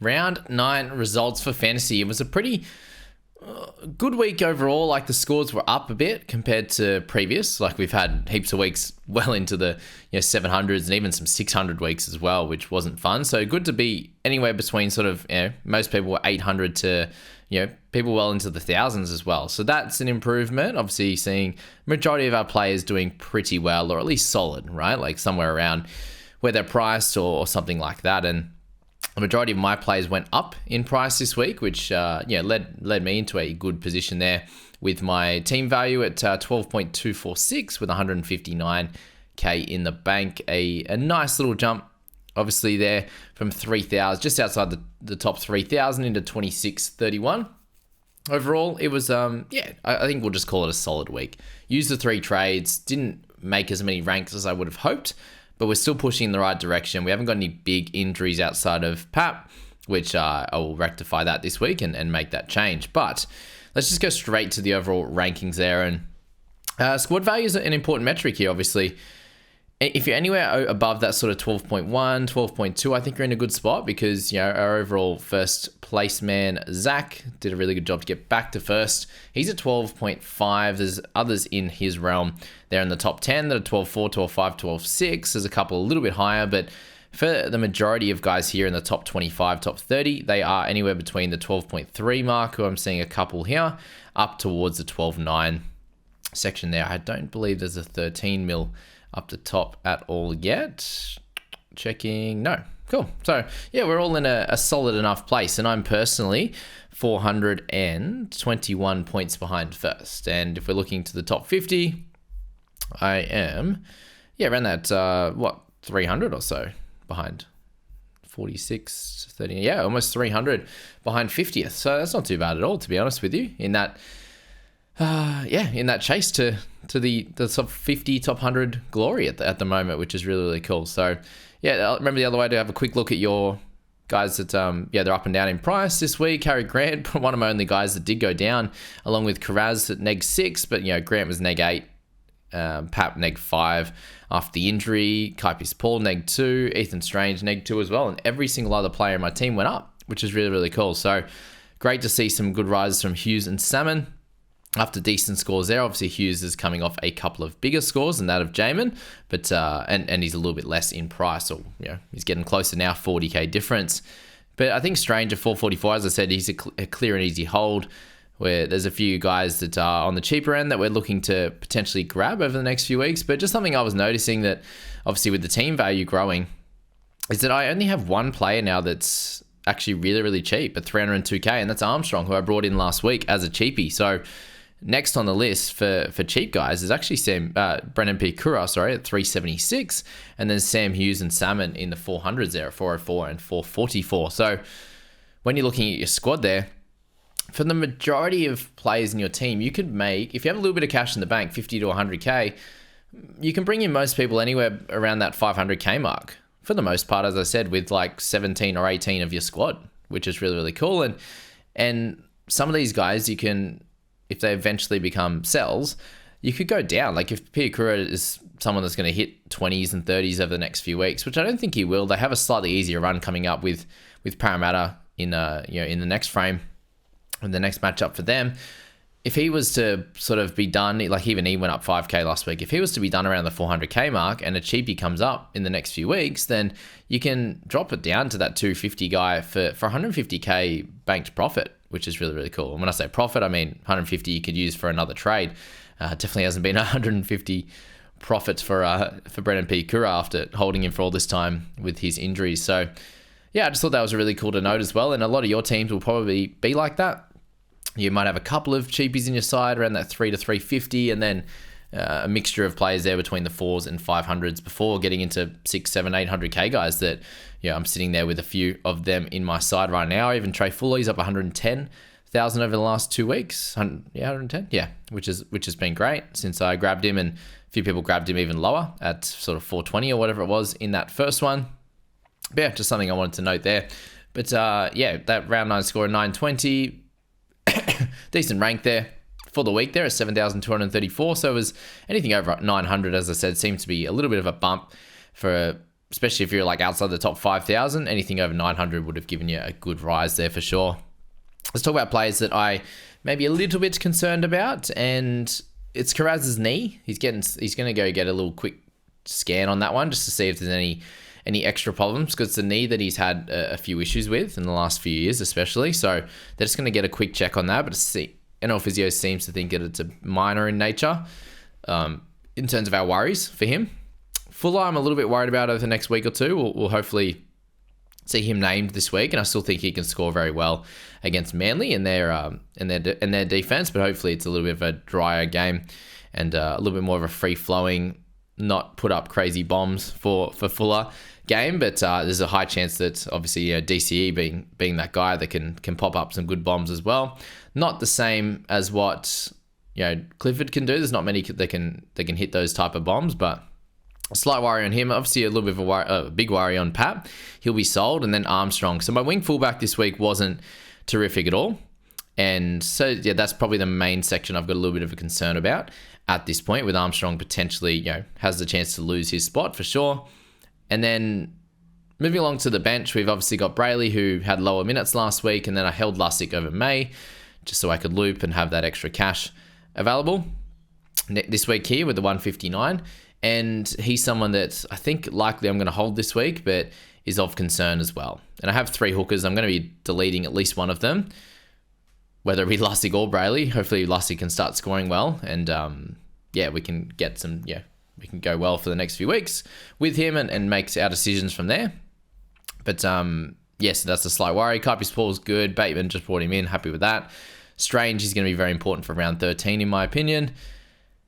Round 9 results for fantasy. It was a pretty good week overall. Like, the scores were up a bit compared to previous. Like, we've had heaps of weeks well into the 700s and even some 600 weeks as well, which wasn't fun. So good to be anywhere between sort of, most people were 800 to, people well into the thousands as well. So that's an improvement. Obviously, seeing majority of our players doing pretty well, or at least solid, right? Like somewhere around where they're priced or something like that. And the majority of my players went up in price this week, which led me into a good position there with my team value at 12.246 with 159k in the bank. A nice little jump, obviously, there from 3,000, just outside the top 3,000 into 2631. Overall, it was, I think we'll just call it a solid week. Used the 3 trades, didn't make as many ranks as I would have hoped, but we're still pushing in the right direction. We haven't got any big injuries outside of Pap, which I will rectify that this week and make that change. But let's just go straight to the overall rankings there. And squad value is an important metric here, obviously. If you're anywhere above that sort of 12.1, 12.2, I think you're in a good spot because, our overall first place man, Zach, did a really good job to get back to first. He's at 12.5. There's others in his realm. They're in the top 10 that are 12.4, 12.5, 12.6. There's a couple a little bit higher, but for the majority of guys here in the top 25, top 30, they are anywhere between the 12.3 mark, who I'm seeing a couple here, up towards the 12.9 section there. I don't believe there's a 13 mil up the top at all yet. Checking. No. Cool. So, we're all in a solid enough place. And I'm personally 421 points behind first. And if we're looking to the top 50, I am, around that, 300 or so behind. 46, 30, almost 300 behind 50th. So that's not too bad at all, to be honest with you, in that in that chase to the top 50, top 100 glory at the moment, which is really, really cool. So, remember the other way to have a quick look at your guys that, they're up and down in price this week. Harry Grant, one of my only guys that did go down, along with Karaz at neg 6, but, Grant was neg 8, Pap neg 5 after the injury, Kaipis Paul neg 2, Ethan Strange neg 2 as well, and every single other player in my team went up, which is really, really cool. So, great to see some good rises from Hughes and Salmon. After decent scores there, obviously Hughes is coming off a couple of bigger scores than that of Jamin, but and he's a little bit less in price, or he's getting closer now, 40k difference. But I think Strange at 444, as I said, he's a clear and easy hold, where there's a few guys that are on the cheaper end that we're looking to potentially grab over the next few weeks. But just something I was noticing that, obviously with the team value growing, is that I only have one player now that's actually really, really cheap at 302k, and that's Armstrong, who I brought in last week as a cheapie. So next on the list for cheap guys is actually Brendan P. Kura, at 376, and then Sam Hughes and Salmon in the 400s there at 404 and 444. So when you're looking at your squad there, for the majority of players in your team, you could make, if you have a little bit of cash in the bank, 50 to 100k, you can bring in most people anywhere around that 500k mark. For the most part, as I said, with like 17 or 18 of your squad, which is really, really cool. And some of these guys, you can, if they eventually become sells, you could go down. Like if Piakura is someone that's going to hit 20s and 30s over the next few weeks, which I don't think he will. They have a slightly easier run coming up with Parramatta in the next frame and the next matchup for them. If he was to sort of be done, like even he went up 5k last week, if he was to be done around the 400k mark and a cheapie comes up in the next few weeks, then you can drop it down to that 250 guy for 150k banked profit, which is really, really cool. And when I say profit, I mean 150 you could use for another trade. Definitely hasn't been 150 profits for Brendan P. Kura after holding him for all this time with his injuries. So yeah, I just thought that was really cool to note as well. And a lot of your teams will probably be like that. You might have a couple of cheapies in your side around that 3 to 350, and then a mixture of players there between the 4s and 500s before getting into 6, 7, 800k guys that, I'm sitting there with a few of them in my side right now. Even Trey Fuller's up 110,000 over the last 2 weeks. 110? Yeah, which has been great since I grabbed him, and a few people grabbed him even lower at sort of 420 or whatever it was in that first one. But yeah, just something I wanted to note there. But that round 9 score of 920, decent rank there for the week there at 7,234. So it was anything over 900, as I said, seemed to be a little bit of a bump for especially if you're like outside the top 5,000, anything over 900 would have given you a good rise there for sure. Let's talk about players that I may be a little bit concerned about, and it's Carraz's knee. He's going to go get a little quick scan on that one just to see if there's any extra problems, because it's the knee that he's had a few issues with in the last few years, especially. So they're just going to get a quick check on that. But NRL Physio seems to think that it's a minor in nature in terms of our worries for him. Fuller, I'm a little bit worried about over the next week or two. We'll hopefully see him named this week, and I still think he can score very well against Manly and their defense. But hopefully it's a little bit of a drier game and a little bit more of a free flowing, not put up crazy bombs for Fuller game. But there's a high chance that obviously DCE being that guy that can pop up some good bombs as well. Not the same as what Clifford can do. There's not many that can hit those type of bombs, but a slight worry on him. Obviously, a little bit of a big worry on Pat. He'll be sold. And then Armstrong. So my wing fullback this week wasn't terrific at all. And so, yeah, that's probably the main section I've got a little bit of a concern about at this point, with Armstrong potentially, has the chance to lose his spot for sure. And then moving along to the bench, we've obviously got Brayley, who had lower minutes last week. And then I held Lussick over May just so I could loop and have that extra cash available this week here with the 159. And he's someone that I think likely I'm going to hold this week, but is of concern as well. And I have 3 hookers. I'm going to be deleting at least one of them, whether it be Lussick or Brayley. Hopefully Lussick can start scoring well. And we can get we can go well for the next few weeks with him and make our decisions from there. But so that's a slight worry. Kaipi's Paul's good. Bateman just brought him in. Happy with that. Strange is going to be very important for round 13 in my opinion.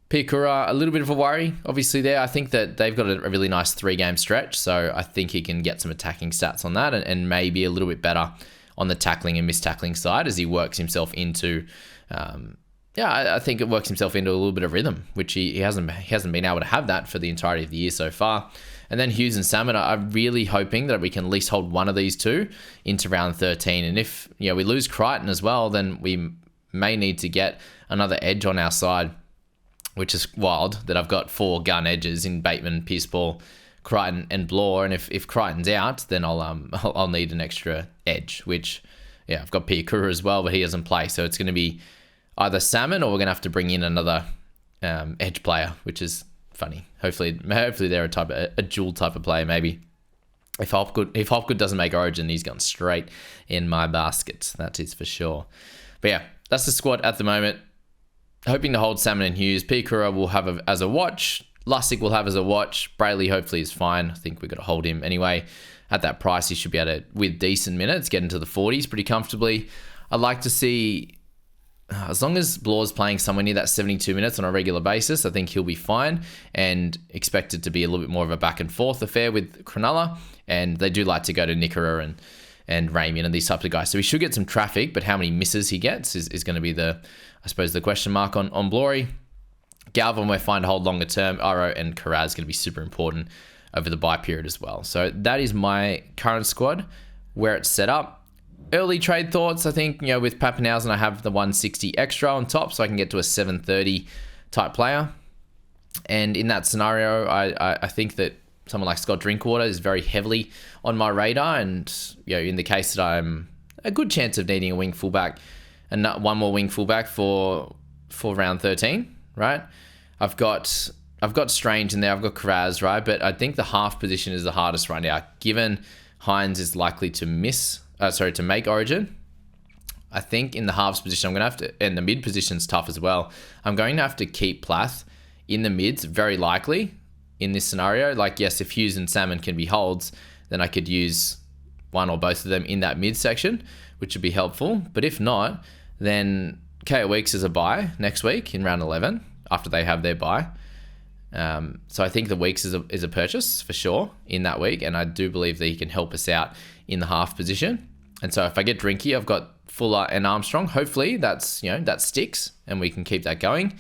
Pikura, a little bit of a worry, obviously, there. I think that they've got a really nice 3-game stretch, so I think he can get some attacking stats on that and maybe a little bit better on the tackling and mistackling side as he works himself into, I think it works himself into a little bit of rhythm, which he hasn't been able to have that for the entirety of the year so far. And then Hughes and Salmon, I'm really hoping that we can at least hold one of these two into round 13. And if we lose Crichton as well, then we may need to get another edge on our side, which is wild that I've got 4 gun edges in Bateman, Pierce-Paul, Crichton, and Blore. And if Crichton's out, then I'll need an extra edge, which, I've got Piakura as well, but he doesn't play. So it's going to be either Salmon or we're going to have to bring in another edge player, which is funny. Hopefully they're a dual type of player, maybe. If Hopgood doesn't make Origin, he's gone straight in my basket. That is for sure. But yeah, that's the squad at the moment. Hoping to hold Salmon and Hughes. Pikura will have as a watch. Lussick will have as a watch. Brayley hopefully is fine. I think we've got to hold him anyway. At that price, he should be able to, with decent minutes, get into the 40s pretty comfortably. I'd like to see, as long as Blore's playing somewhere near that 72 minutes on a regular basis, I think he'll be fine, and expect it to be a little bit more of a back and forth affair with Cronulla. And they do like to go to Nickera and Ramian and these types of guys. So he should get some traffic, but how many misses he gets is going to be the question mark on Blory. Galvin, we're fine to hold longer term. Aro and Carraz going to be super important over the bye period as well. So that is my current squad, where it's set up. Early trade thoughts, I think, with Pappenhausen, I have the 160 extra on top, so I can get to a 730 type player. And in that scenario, I think that someone like Scott Drinkwater is very heavily on my radar. And, in the case that I'm a good chance of needing a wing fullback, and one more wing fullback for round 13, right? I've got Strange in there. I've got Carraz, right? But I think the half position is the hardest right now, given Hines is likely to make Origin. I think in the halves position, I'm going to have to, and the mid position's tough as well. I'm going to have to keep Plath in the mids, very likely, in this scenario. Like, yes, if Hughes and Salmon can be holds, then I could use one or both of them in that mid section, which would be helpful. But if not, then KO Weeks is a buy next week in round 11 after they have their buy. So I think the Weeks is a purchase for sure in that week, and I do believe that he can help us out in the half position. And so if I get Drinky, I've got Fuller and Armstrong. Hopefully that sticks and we can keep that going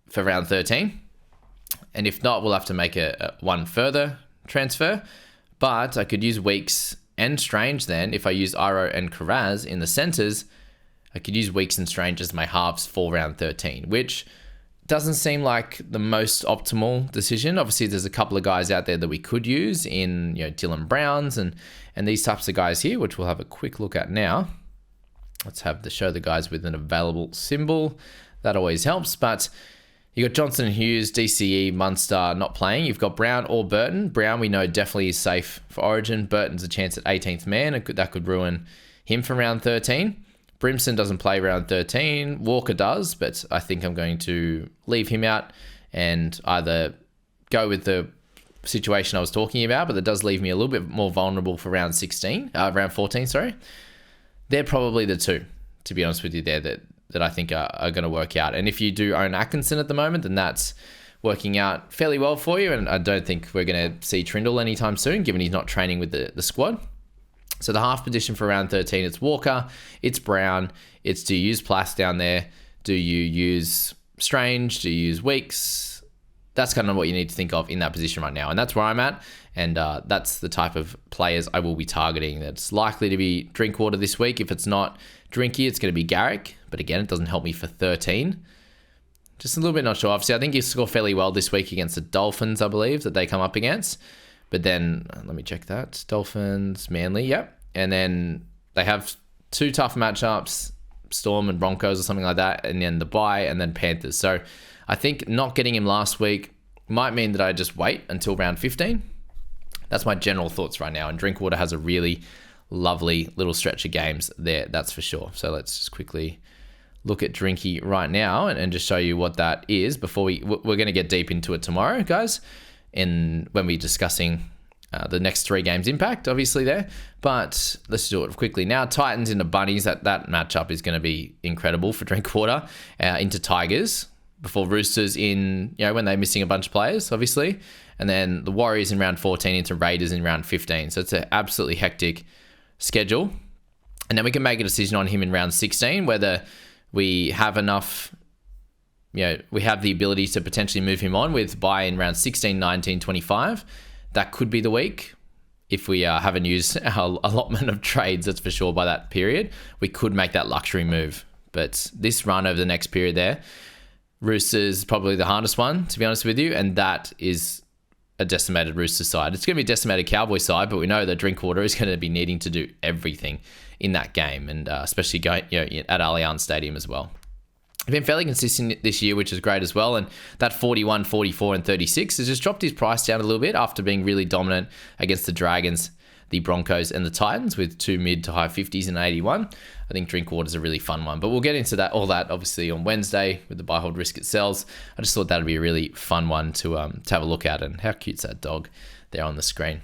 for round 13. And if not, we'll have to make a one further transfer. But I could use Weeks and Strange then. If I use Iro and Carraz in the centres, I could use Weeks and Strange as my halves for round 13, which doesn't seem like the most optimal decision. Obviously, there's a couple of guys out there that we could use in, Dylan Browns and these types of guys here, which we'll have a quick look at now. Let's show the guys with an available symbol. That always helps. But you got Johnson and Hughes, DCE, Munster not playing. You've got Brown or Burton. Brown we know definitely is safe for Origin. Burton's a chance at 18th man. That could ruin him from round 13. Brimson doesn't play round 13. Walker does, but I think I'm going to leave him out and either go with the situation I was talking about, but that does leave me a little bit more vulnerable for round 14, sorry. They're probably the two, to be honest with you, there that I think are going to work out. And if you do own Atkinson at the moment, then that's working out fairly well for you. And I don't think we're going to see Trindle anytime soon, given he's not training with the squad. So the half position for round 13, it's Walker, it's Brown, it's do you use Plath down there? Do you use Strange? Do you use Weeks? That's kind of what you need to think of in that position right now. And that's where I'm at. And that's the type of players I will be targeting. That's likely to be Drinkwater this week. If it's not Drinky, it's going to be Garrick. But again, it doesn't help me for 13. Just a little bit not sure. Obviously, I think he scored fairly well this week against the Dolphins, I believe, that they come up against. But then, let me check that. Dolphins, Manly, yep. And then they have two tough matchups, Storm and Broncos or something like that, and then the bye, and then Panthers. So I think not getting him last week might mean that I just wait until round 15. That's my general thoughts right now. And Drinkwater has a really lovely little stretch of games there, that's for sure. So let's just quickly look at Drinky right now and just show you what that is before we're going to get deep into it tomorrow, guys, when we're discussing the next 3 games impact, obviously there. But let's do it quickly. Now, Titans into Bunnies, that matchup is going to be incredible for Drinkwater. Into Tigers before Roosters when they're missing a bunch of players, obviously. And then the Warriors in round 14 into Raiders in round 15. So it's an absolutely hectic schedule. And then we can make a decision on him in round 16, whether we have enough, we have the ability to potentially move him on with buy in round 16, 19, 25. That could be the week. If we haven't used our allotment of trades, that's for sure, by that period, we could make that luxury move. But this run over the next period there, Roosters is probably the hardest one, to be honest with you, and that is a decimated Roosters side. It's going to be a decimated Cowboy side, but we know that Drinkwater is going to be needing to do everything in that game, and especially going at Allianz Stadium as well. He's been fairly consistent this year, which is great as well. And that 41, 44, and 36 has just dropped his price down a little bit after being really dominant against the Dragons, the Broncos, and the Titans with 2 mid to high 50s and 81. I think Drinkwater's a really fun one. But we'll get into all that obviously on Wednesday with the buy, hold, risk it sells. I just thought that would be a really fun one to have a look at. And how cute's that dog there on the screen?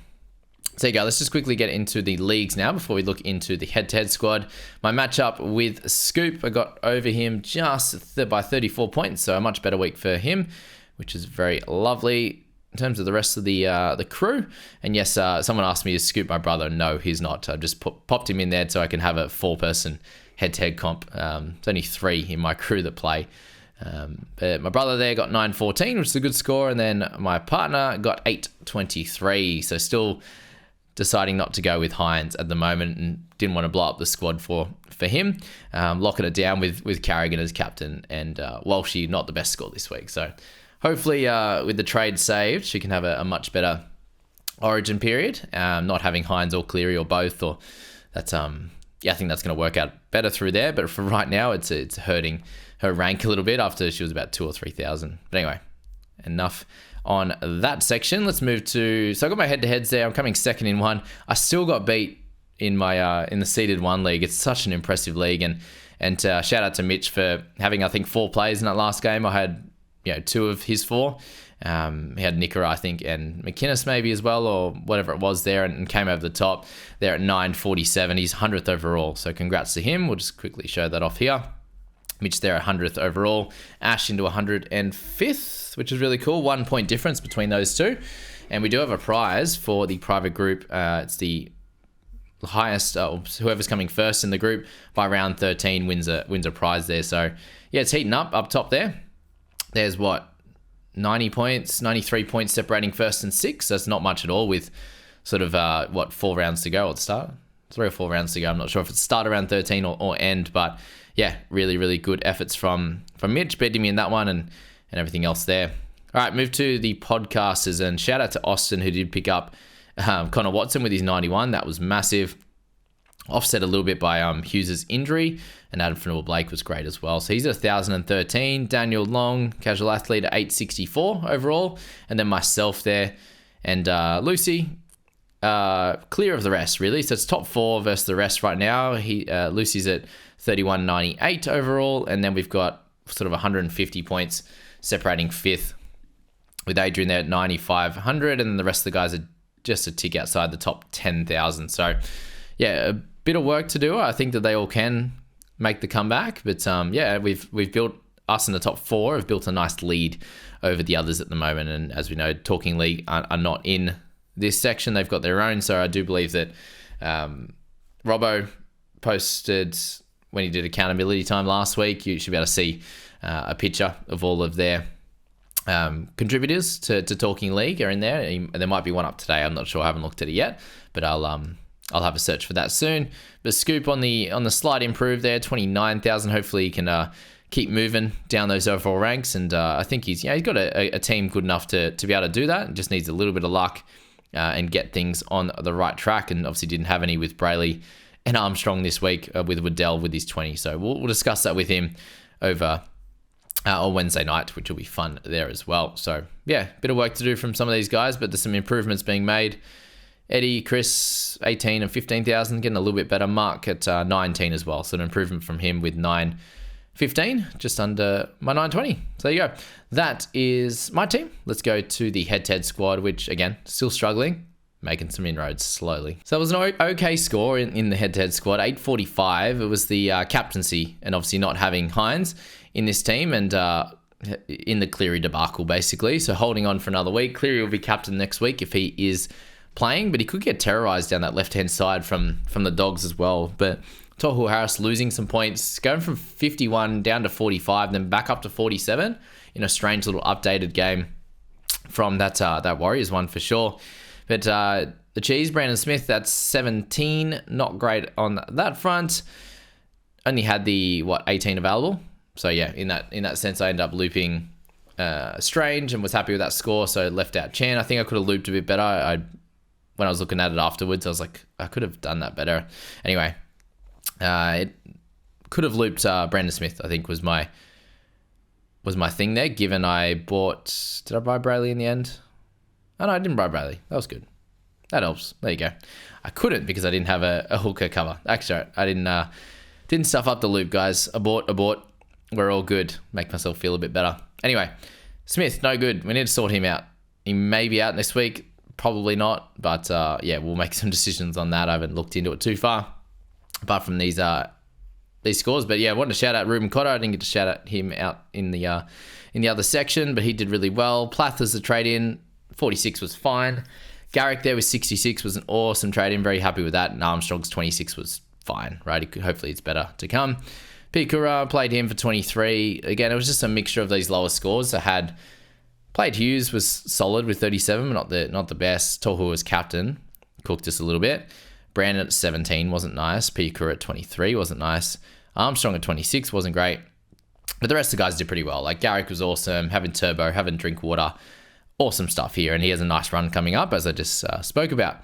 So there you go. Let's just quickly get into the leagues now before we look into the head-to-head squad. My matchup with Scoop, I got over him just by 34 points, so a much better week for him, which is very lovely. In terms of the rest of the crew, and yes, someone asked me, is Scoop my brother? No, he's not. I just popped him in there so I can have a 4-person head-to-head comp. There's only 3 in my crew that play. But my brother there got 914, which is a good score, and then my partner got 823, so still deciding not to go with Hines at the moment and didn't want to blow up the squad for him. Locking it down with Carrigan as captain, and Walshy not the best score this week. So hopefully with the trade saved, she can have a much better Origin period, not having Hines or Cleary or both. Or that's I think that's going to work out better through there. But for right now, it's hurting her rank a little bit after she was about 2,000 or 3,000. But anyway, enough on that section. Let's move to, so I got my head-to-heads there. I'm coming second in one. I still got beat in my in the seeded 1 league. It's such an impressive league, and shout out to Mitch for having, I think, 4 players in that last game. I had 2 of his 4. He had Nicker, I think, and McInnes maybe as well, or whatever it was there, and came over the top there at 947. He's 100th overall, so congrats to him. We'll just quickly show that off here. Mitch there at 100th overall. Ash into 105th, which is really cool. 1 point difference between those two. And we do have a prize for the private group. It's the highest, whoever's coming first in the group by round 13 wins a prize there. So yeah, it's heating up top there. There's 90 points, 93 points separating first and 6. That's not much at all with sort of 4 rounds to go at the start. 3 or 4 rounds to go. I'm not sure if it's start around 13 or end, but yeah, really, really good efforts from Mitch, beating me in that one, and and everything else there. All right, move to the podcasters, and shout out to Austin, who did pick up Connor Watson with his 91. That was massive. Offset a little bit by Hughes' injury, and Adam Fanua-Blake was great as well. So he's at 1,013. Daniel Long, casual athlete, at 864 overall. And then myself there, and Lucy, clear of the rest, really. So it's top 4 versus the rest right now. Lucy's at 3198 overall, and then we've got sort of 150 points separating 5th, with Adrian there at 9,500, and then the rest of the guys are just a tick outside the top 10,000. So, yeah, a bit of work to do. I think that they all can make the comeback, but yeah, we've built, us in the top 4 have built a nice lead over the others at the moment. And as we know, Talking League are not in this section; they've got their own. So I do believe that Robbo posted when he did accountability time last week. You should be able to see a picture of all of their contributors to Talking League are in there, and there might be one up today. I'm not sure. I haven't looked at it yet, but I'll have a search for that soon. But Scoop on the slight improve there, 29,000. Hopefully he can keep moving down those overall ranks, and I think he's got a team good enough to be able to do that. Just needs a little bit of luck and get things on the right track. And obviously didn't have any with Brayley and Armstrong this week, with Waddell with his 20. So we'll discuss that with him over on Wednesday night, which will be fun there as well. So yeah, bit of work to do from some of these guys, but there's some improvements being made. Eddie, Chris, 18 and 15,000, getting a little bit better. Mark at 19 as well, so an improvement from him with 915, just under my 920. So there you go. That is my team. Let's go to the head-to-head squad, which again, still struggling, making some inroads slowly. So it was an okay score in the head-to-head squad, 845. It was the captaincy and obviously not having Hines in this team, and in the Cleary debacle, basically. So holding on for another week. Cleary will be captain next week if he is playing, but he could get terrorized down that left-hand side from the Dogs as well. But Tohu Harris losing some points, going from 51 down to 45, then back up to 47 in a strange little updated game from that Warriors one for sure. But the Cheese, Brandon Smith, that's 17. Not great on that front. Only had the 18 available. So yeah, in that sense, I ended up looping Strange and was happy with that score. So left out Chan. I think I could have looped a bit better. When I was looking at it afterwards, I was like, I could have done that better. Anyway, it could have looped Brandon Smith, I think was my thing there, given I bought... Did I buy Brayley in the end? Oh, no, I didn't buy Brayley. That was good. That helps. There you go. I couldn't because I didn't have a hooker cover. Actually, I didn't stuff up the loop, guys. Abort. We're all good. Make myself feel a bit better. Anyway, Smith, no good. We need to sort him out. He may be out next week. Probably not. But yeah, we'll make some decisions on that. I haven't looked into it too far, apart from these scores. But yeah, I wanted to shout out Ruben Cotter. I didn't get to shout out him out in the other section, but he did really well. Plath as the trade-in, 46 was fine. Garrick there with 66 was an awesome trade-in. Very happy with that. And Armstrong's 26 was fine, right? Hopefully it's better to come. Pikura played him for 23. Again, it was just a mixture of these lower scores. I played Hughes, was solid with 37, but not the best. Tohu was captain, cooked us a little bit. Brandon at 17 wasn't nice. Pikura at 23 wasn't nice. Armstrong at 26 wasn't great. But the rest of the guys did pretty well. Like Garrick was awesome, having Turbo, having Drinkwater. Awesome stuff here, and he has a nice run coming up, as I just spoke about.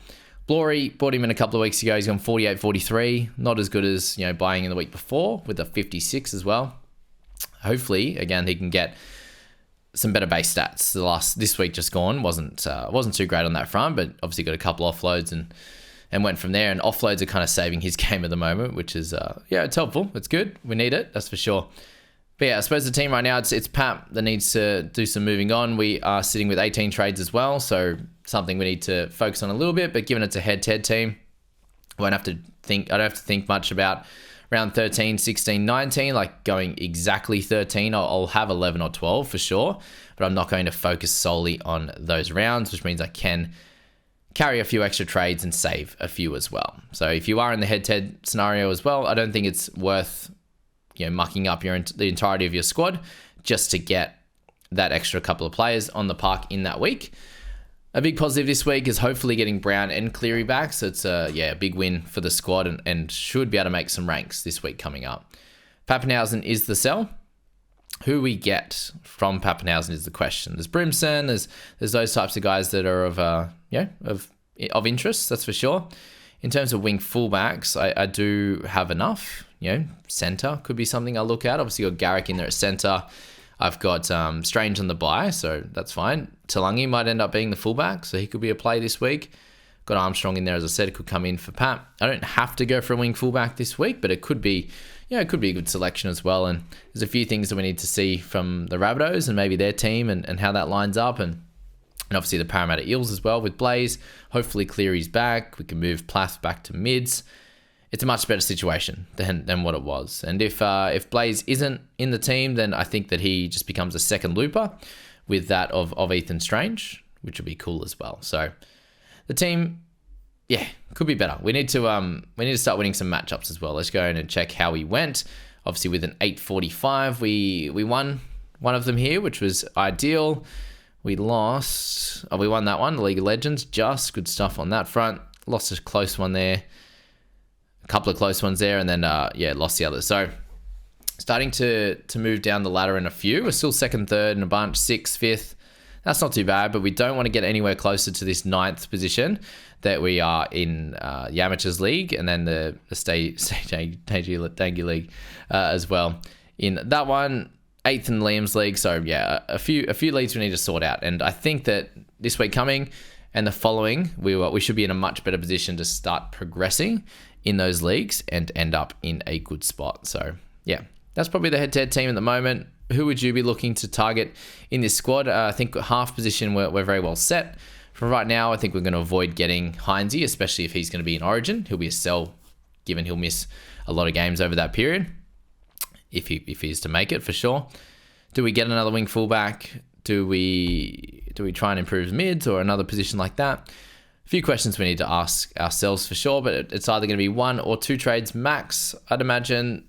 Blory, bought him in a couple of weeks ago. He's gone 48, 43. Not as good as buying in the week before with a 56 as well. Hopefully, again, he can get some better base stats. This week just gone wasn't too great on that front, but obviously got a couple offloads and went from there. And offloads are kind of saving his game at the moment, which is it's helpful. It's good. We need it, that's for sure. But yeah, I suppose the team right now, it's Pat that needs to do some moving on. We are sitting with 18 trades as well, so something we need to focus on a little bit. But given it's a head-to-head team, I don't have to think much about round 13, 16, 19, like going exactly 13. I'll have 11 or 12 for sure, but I'm not going to focus solely on those rounds, which means I can carry a few extra trades and save a few as well. So if you are in the head-to-head scenario as well, I don't think it's worth mucking up the entirety of your squad just to get that extra couple of players on the park in that week. A big positive this week is hopefully getting Brown and Cleary back. So it's a big win for the squad and should be able to make some ranks this week coming up. Pappenhausen is the sell. who we get from Pappenhausen is the question. There's Brimson, there's those types of guys that are of interest, that's for sure. In terms of wing fullbacks, I do have enough. Centre could be something I'll look at. Obviously, got Garrick in there at centre. I've got Strange on the bye, so that's fine. Talangi might end up being the fullback, so he could be a play this week. Got Armstrong in there, as I said, could come in for Pat. I don't have to go for a wing fullback this week, but it could be, it could be a good selection as well. And there's a few things that we need to see from the Rabbitohs and maybe their team and how that lines up. And obviously the Parramatta Eels as well with Blaze. Hopefully Cleary's back. We can move Plath back to mids. It's a much better situation than what it was. And if Blaze isn't in the team, then I think that he just becomes a second looper with that of Ethan Strange, which would be cool as well. So the team, could be better. We need to start winning some matchups as well. Let's go in and check how we went. Obviously with an 845, we won one of them here, which was ideal. We lost. We won that one, the League of Legends. Just good stuff on that front. Lost a close one there. A couple of close ones there, and then lost the others. So starting to move down the ladder in a few. We're still second, third in a bunch, 6th, 5th. That's not too bad, but we don't want to get anywhere closer to this 9th position that we are in the Amateurs League, and then the Dangy League as well. In that one, 8th in Liam's League. So a few leagues we need to sort out, and I think that this week coming and the following, we should be in a much better position to start progressing in those leagues and end up in a good spot. So that's probably the head-to-head team at the moment. Who would you be looking to target in this squad? I think half position we're very well set. For right now, I think we're going to avoid getting Heinze, especially if he's going to be in Origin. He'll be a sell, given he'll miss a lot of games over that period, if he's to make it, for sure. Do we get another wing fullback? Do we try and improve mids or another position like that? A few questions we need to ask ourselves for sure, but it's either going to be 1 or 2 trades max, I'd imagine.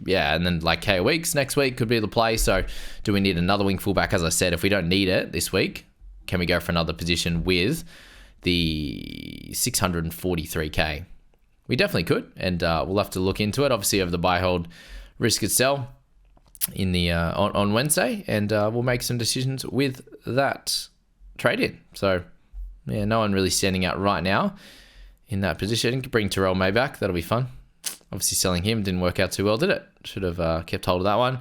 And then like K weeks next week could be the play. So do we need another wing fullback? As I said, if we don't need it this week, can we go for another position with the 643k? We definitely could, and we'll have to look into it. Obviously, over the buy hold risk and sell in the on Wednesday, and we'll make some decisions with that trade in. So no one really standing out right now in that position. Bring Terrell May back, that'll be fun. Obviously selling him didn't work out too well, did it? Should have kept hold of that one.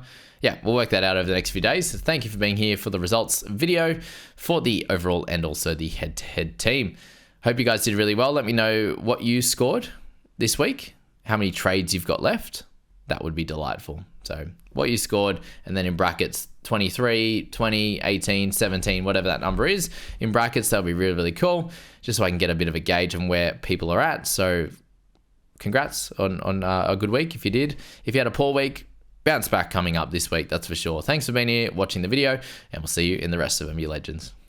We'll work that out over the next few days. So thank you for being here for the results video for the overall and also the head-to-head team. Hope you guys did really well. Let me know what you scored this week, how many trades you've got left. That would be delightful. So what you scored, and then in brackets 23, 20, 18, 17, whatever that number is in brackets, that'll be really, really cool, just so I can get a bit of a gauge on where people are at. So congrats on a good week if you did. If you had a poor week, bounce back coming up this week, that's for sure. Thanks for being here, watching the video, and we'll see you in the rest of them, you legends.